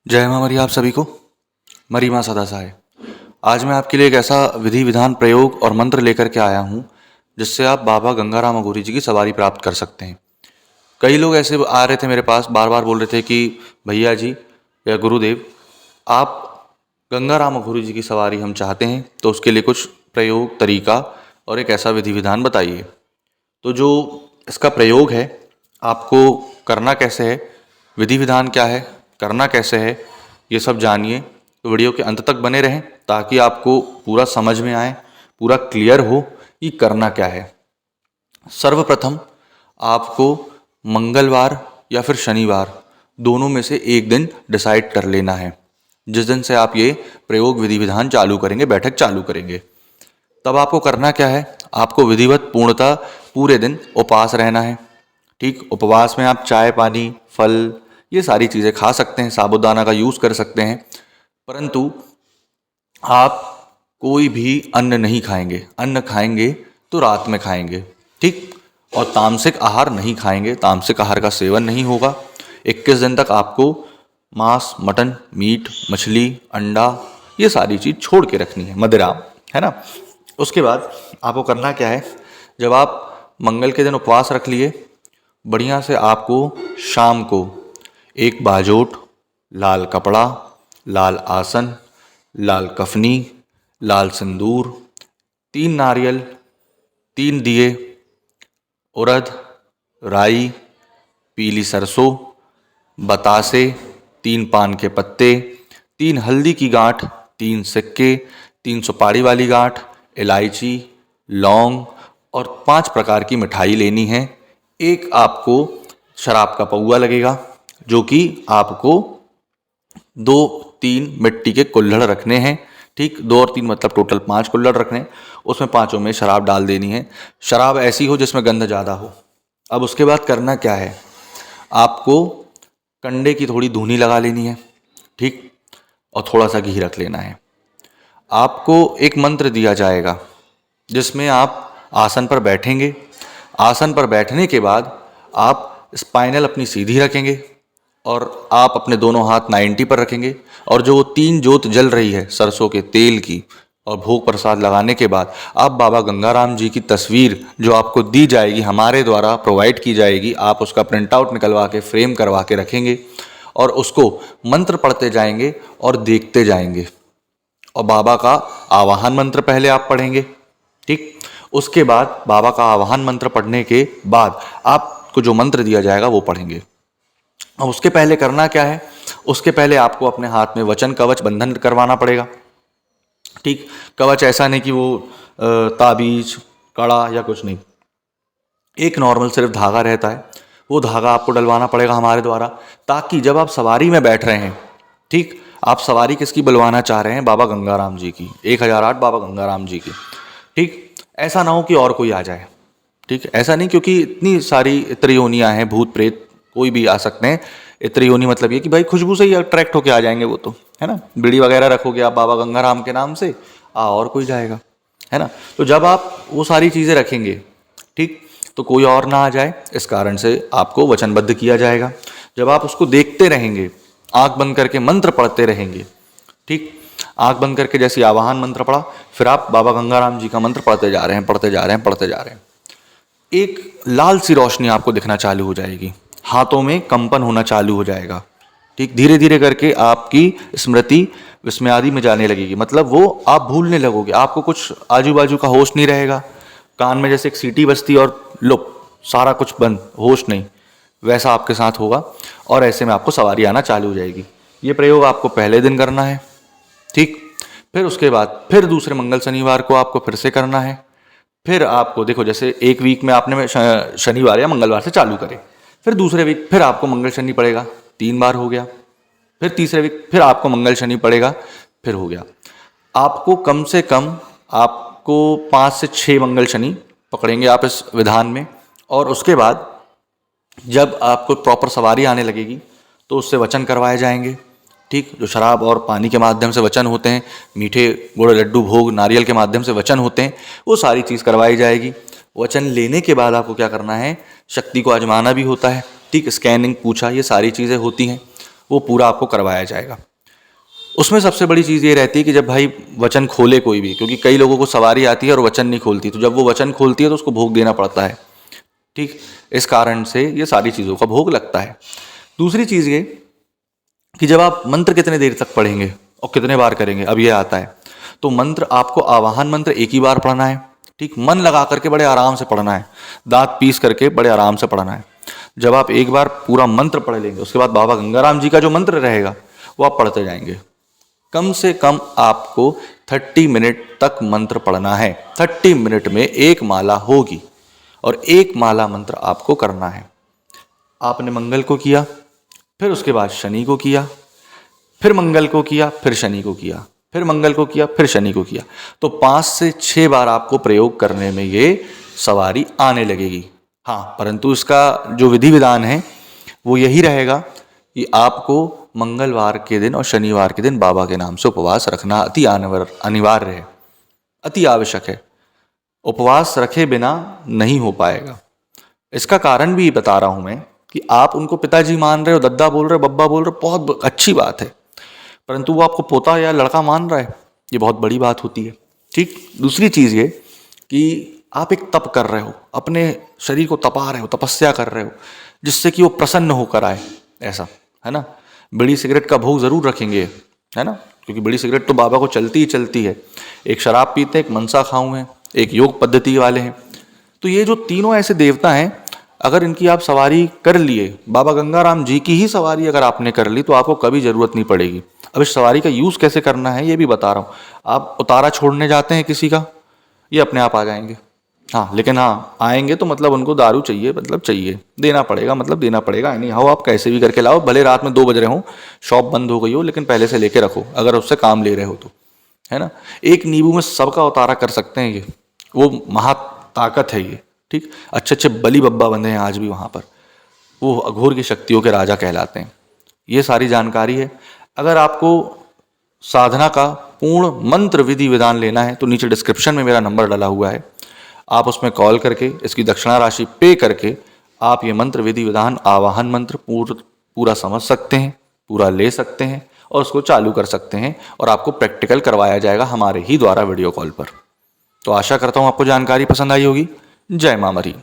जय माँ मरी आप सभी को। मरी माँ सदा सहाय। आज मैं आपके लिए एक ऐसा विधि विधान प्रयोग और मंत्र लेकर के आया हूँ जिससे आप बाबा गंगाराम अघोरी जी की सवारी प्राप्त कर सकते हैं। कई लोग ऐसे आ रहे थे मेरे पास, बार बार बोल रहे थे कि भैया जी या गुरुदेव, आप गंगाराम अघोरी जी की सवारी हम चाहते हैं, तो उसके लिए कुछ प्रयोग, तरीका और एक ऐसा विधि विधान बताइए। तो जो इसका प्रयोग है, आपको करना कैसे है, विधि विधान क्या है, करना कैसे है, ये सब जानिए। तो वीडियो के अंत तक बने रहें ताकि आपको पूरा समझ में आए, पूरा क्लियर हो कि करना क्या है। सर्वप्रथम आपको मंगलवार या फिर शनिवार, दोनों में से एक दिन डिसाइड कर लेना है। जिस दिन से आप ये प्रयोग विधि विधान चालू करेंगे, बैठक चालू करेंगे, तब आपको करना क्या है, आपको विधिवत पूर्णतः पूरे दिन उपवास रहना है। ठीक, उपवास में आप चाय, पानी, फल, ये सारी चीज़ें खा सकते हैं, साबूदाना का यूज़ कर सकते हैं, परंतु आप कोई भी अन्न नहीं खाएंगे। अन्न खाएंगे तो रात में खाएंगे, ठीक। और तामसिक आहार नहीं खाएंगे, तामसिक आहार का सेवन नहीं होगा। 21 दिन तक आपको मांस, मटन, मीट, मछली, अंडा, ये सारी चीज़ छोड़ के रखनी है, मदिरा, है ना। उसके बाद आपको करना क्या है, जब आप मंगल के दिन उपवास रख लिए, बढ़िया से आपको शाम को एक बाजोट, लाल कपड़ा, लाल आसन, लाल कफनी, लाल सिंदूर, 3 नारियल, 3 दिए, उड़द, राई, पीली सरसों, बतासे, 3 पान के पत्ते, 3 हल्दी की गांठ, 3 सिक्के, 3 सुपारी वाली गांठ, इलायची, लौंग और 5 प्रकार की मिठाई लेनी है। एक आपको शराब का पौआ लगेगा, जो कि आपको 2-3 मिट्टी के कुल्हड़ रखने हैं। ठीक, 2 और 3 मतलब टोटल 5 कुल्हड़ रखने, उसमें 5 में शराब डाल देनी है। शराब ऐसी हो जिसमें गंध ज़्यादा हो। अब उसके बाद करना क्या है, आपको कंडे की थोड़ी धूनी लगा लेनी है, ठीक, और थोड़ा सा घी रख लेना है। आपको एक मंत्र दिया जाएगा जिसमें आप आसन पर बैठेंगे। आसन पर बैठने के बाद आप स्पाइनल अपनी सीधी रखेंगे और आप अपने दोनों हाथ 90 पर रखेंगे, और जो 3 जोत जल रही है सरसों के तेल की, और भोग प्रसाद लगाने के बाद आप बाबा गंगाराम जी की तस्वीर जो आपको दी जाएगी, हमारे द्वारा प्रोवाइड की जाएगी, आप उसका प्रिंट आउट निकलवा के फ्रेम करवा के रखेंगे और उसको मंत्र पढ़ते जाएंगे और देखते जाएंगे। और बाबा का आवाहन मंत्र पहले आप पढ़ेंगे, ठीक। उसके बाद बाबा का आवाहन मंत्र पढ़ने के बाद आपको जो मंत्र दिया जाएगा वो पढ़ेंगे। अब उसके पहले करना क्या है, उसके पहले आपको अपने हाथ में वचन कवच बंधन करवाना पड़ेगा, ठीक। कवच ऐसा नहीं कि वो ताबीज, कड़ा या कुछ नहीं, एक नॉर्मल सिर्फ धागा रहता है, वो धागा आपको डलवाना पड़ेगा हमारे द्वारा, ताकि जब आप सवारी में बैठ रहे हैं, ठीक, आप सवारी किसकी बुलवाना चाह रहे हैं, बाबा गंगाराम जी की, 1008 बाबा गंगाराम जी की, ठीक। ऐसा ना हो कि और कोई आ जाए, ठीक, ऐसा नहीं, क्योंकि इतनी सारी त्रियोनियाँ हैं, भूत प्रेत कोई भी आ सकते हैं। त्रियोनी मतलब ये कि भाई खुशबू से ही अट्रैक्ट होके आ जाएंगे वो, तो है ना। बीड़ी वगैरह रखोगे आप बाबा गंगाराम के नाम से, और कोई जाएगा, है ना। तो जब आप वो सारी चीज़ें रखेंगे, ठीक, तो कोई और ना आ जाए, इस कारण से आपको वचनबद्ध किया जाएगा। जब आप उसको देखते रहेंगे, आंख बंद करके मंत्र पढ़ते रहेंगे, ठीक, आंख बंद करके जैसे आवाहन मंत्र पढ़ा, फिर आप बाबा गंगाराम जी का मंत्र पढ़ते जा रहे हैं, पढ़ते जा रहे हैं, पढ़ते जा रहे हैं। एक लाल सी रोशनी आपको दिखना चालू हो जाएगी, हाथों में कंपन होना चालू हो जाएगा, ठीक। धीरे धीरे करके आपकी स्मृति विस्मयादि में जाने लगेगी, मतलब वो आप भूलने लगोगे, आपको कुछ आजू बाजू का होश नहीं रहेगा। कान में जैसे एक सीटी बजती और लो सारा कुछ बंद, होश नहीं, वैसा आपके साथ होगा। और ऐसे में आपको सवारी आना चालू हो जाएगी। ये प्रयोग आपको पहले दिन करना है, ठीक। फिर उसके बाद फिर दूसरे मंगल शनिवार को आपको फिर से करना है। फिर आपको देखो, जैसे एक वीक में आपने शनिवार या मंगलवार से चालू करे, फिर दूसरे वीक फिर आपको मंगल शनि पड़ेगा, 3 बार हो गया। फिर तीसरे वीक फिर आपको मंगल शनि पड़ेगा, फिर हो गया। आपको कम से कम आपको 5 से 6 मंगल शनि पकड़ेंगे आप इस विधान में। और उसके बाद जब आपको प्रॉपर सवारी आने लगेगी तो उससे वचन करवाए जाएंगे, ठीक। जो शराब और पानी के माध्यम से वचन होते हैं, मीठे गुड़ लड्डू भोग नारियल के माध्यम से वचन होते हैं, वो सारी चीज़ करवाई जाएगी। वचन लेने के बाद आपको क्या करना है, शक्ति को आजमाना भी होता है, ठीक। स्कैनिंग, पूछा, ये सारी चीज़ें होती हैं। वो पूरा आपको करवाया जाएगा। उसमें सबसे बड़ी चीज़ ये रहती है कि जब भाई वचन खोले कोई भी, क्योंकि कई लोगों को सवारी आती है और वचन नहीं खोलती, तो जब वो वचन खोलती है तो उसको भोग देना पड़ता है। ठीक, इस कारण से ये सारी चीज़ों का भोग लगता है। दूसरी चीज़ ये कि जब आप मंत्र कितने देर तक पढ़ेंगे और कितने बार करेंगे, अब ये आता है। तो मंत्र आपको आवाहन मंत्र एक ही बार पढ़ना है। ठीक, मन लगा करके बड़े आराम से पढ़ना है, दांत पीस करके बड़े आराम से पढ़ना है। जब आप एक बार पूरा मंत्र पढ़ लेंगे, उसके बाद बाबा गंगाराम जी का जो मंत्र रहेगा वो आप पढ़ते जाएंगे। कम से कम आपको 30 मिनट तक मंत्र पढ़ना है। 30 मिनट में एक माला होगी और एक माला मंत्र आपको करना है। आपने मंगल को किया, फिर उसके बाद शनि को किया, फिर मंगल को किया, फिर शनि को किया, फिर मंगल को किया, फिर शनि को किया, तो 5 से 6 बार आपको प्रयोग करने में ये सवारी आने लगेगी। हाँ, परंतु इसका जो विधि विधान है वो यही रहेगा कि आपको मंगलवार के दिन और शनिवार के दिन बाबा के नाम से उपवास रखना अति अनिवार्य है, अति आवश्यक है। उपवास रखे बिना नहीं हो पाएगा। इसका कारण भी बता रहा हूं मैं कि आप उनको पिताजी मान रहे हो, दद्दा बोल रहे हो, बब्बा बोल रहे हो, बहुत अच्छी बात है, परंतु वो आपको पोता या लड़का मान रहा है, ये बहुत बड़ी बात होती है। ठीक, दूसरी चीज़ ये कि आप एक तप कर रहे हो, अपने शरीर को तपा रहे हो, तपस्या कर रहे हो, जिससे कि वो प्रसन्न होकर आए, ऐसा है ना। बीड़ी सिगरेट का भोग जरूर रखेंगे, है ना, क्योंकि बीड़ी सिगरेट तो बाबा को चलती ही चलती है। एक शराब पीते हैं, एक मनसा खाऊं है, एक योग पद्धति वाले हैं। तो ये जो तीनों ऐसे देवता हैं, अगर इनकी आप सवारी कर लिए, बाबा गंगाराम जी की ही सवारी अगर आपने कर ली, तो आपको कभी जरूरत नहीं पड़ेगी। अब इस सवारी का यूज कैसे करना है ये भी बता रहा हूँ। आप उतारा छोड़ने जाते हैं किसी का, ये अपने आप आ जाएंगे। हाँ, लेकिन हाँ, आएंगे तो मतलब उनको दारू चाहिए, मतलब चाहिए, देना पड़ेगा, मतलब देना पड़ेगा। नहीं हाउ, आप कैसे भी करके लाओ, भले रात में 2 बज रहे हो, शॉप बंद हो गई हो, लेकिन पहले से लेके रखो अगर उससे काम ले रहे हो तो, है ना। एक नींबू में सबका उतारा कर सकते हैं, ये वो महा ताकत है ये। ठीक, अच्छे अच्छे बली बब्बा बंधे हैं आज भी वहाँ पर, वो अघोर की शक्तियों के राजा कहलाते हैं। ये सारी जानकारी है। अगर आपको साधना का पूर्ण मंत्र विधि विधान लेना है तो नीचे डिस्क्रिप्शन में मेरा नंबर डाला हुआ है, आप उसमें कॉल करके इसकी दक्षिणा राशि पे करके आप ये मंत्र विधि विधान आवाहन मंत्र पूरा समझ सकते हैं, पूरा ले सकते हैं और उसको चालू कर सकते हैं, और आपको प्रैक्टिकल करवाया जाएगा हमारे ही द्वारा वीडियो कॉल पर। तो आशा करता हूँ आपको जानकारी पसंद आई होगी। जय मां मरी।